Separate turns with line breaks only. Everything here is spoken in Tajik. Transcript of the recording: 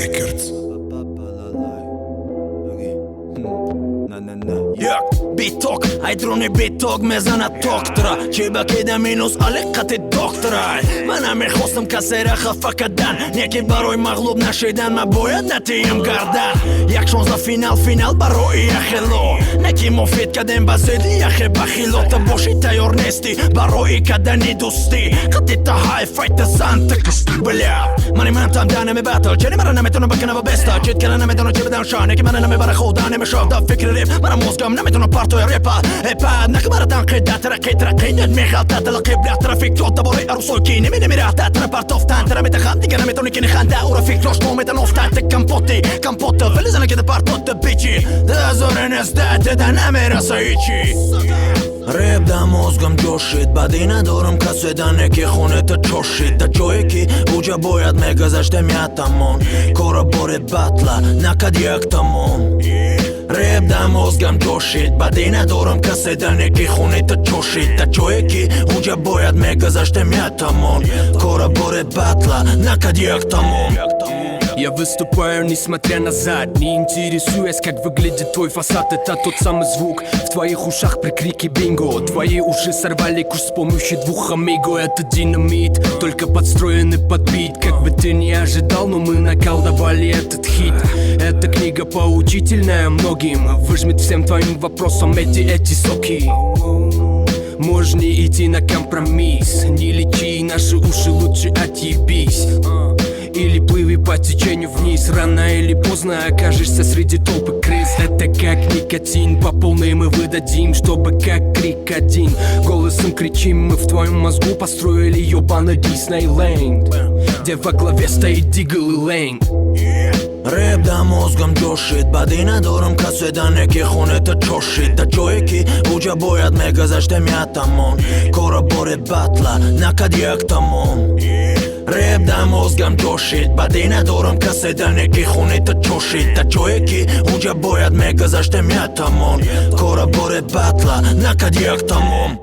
Records.
بیتوک ایدرونی بیتوک میزنه دکترا چی بکیده مینوس علیقت دکترای منم میخواستم کسی را خفه کردن یکی برای مغلوب نشیدن من باید نتیم گردن یک شانزده فینال برای یخلو نکی مفید کردن بزیدی یخی بخیلو تا باشی تیار نیستی برای کردنی دوستی قطی تا های فایت زن تکستی بلیا من تام دانه میباتل چنی مرا نمیتونم بکنه و بستا چیت کنه نمیتونم چی بدن شانه که من نمیبره خودا نمیشاف دا فکر ریپ من موزگم نمیتونم پارتوی ریپا اپا نکبر تنقید ترقی نمیخواد تلقی بلا ترافیک تو دبوری ارسوکی نمیرات تر پارتوفتن تر میتخم دیگه نمیتونی کنی خنده او رفیق روش نمیتون افتاد کمپوت فلزنه که پارتوت بیچی دازور نزدت ده نمیرسه هیچی ریپ در موزگم جوشید بدی ندارم کسی دنه که خونه تا چوشید در جایی که اوجا باید میگذشته میاتمون کارا باره بطلا نکد یک تمون ریپ در موزگم جوشید بدی ندارم کسی دنه که خونه تا چوشید در جایی که اوجا باید میگذشته میاتمون کارا باره بطلا نکد یک تمون
Я выступаю, несмотря назад, не интересуясь, как выглядит твой фасад. Это тот самый звук в твоих ушах при крике бинго. Твои уши сорвали куш с помощью двух амиго. Это динамит, только подстроенный под бит. Как бы ты не ожидал, но мы наколдовали этот хит. Эта книга поучительная многим, выжмет всем твоим вопросам эти соки. Можешь не идти на компромисс, не лечи наши уши, лучше отъебись. Или плыви по течению вниз, рано или поздно окажешься среди толпы крыс. Это как никотин, по полной мы выдадим, чтобы как крик один голосом кричим. Мы в твоем мозгу построили ёбаный Диснейленд, где во главе стоит Дигл и Лейн.
ریپ در موزگم جوشید بدی ندارم کسی دنه که خونه تا چوشید در جایی که اوجا باید میگذشته میاتمون کارا باره بطلا نکد یک تمون ریپ در موزگم جوشید بدی ندارم کسی دنه که خونه تا چوشید در جایی که اوجا باید میگذشته میاتمون کارا باره بطلا نکد یک تمون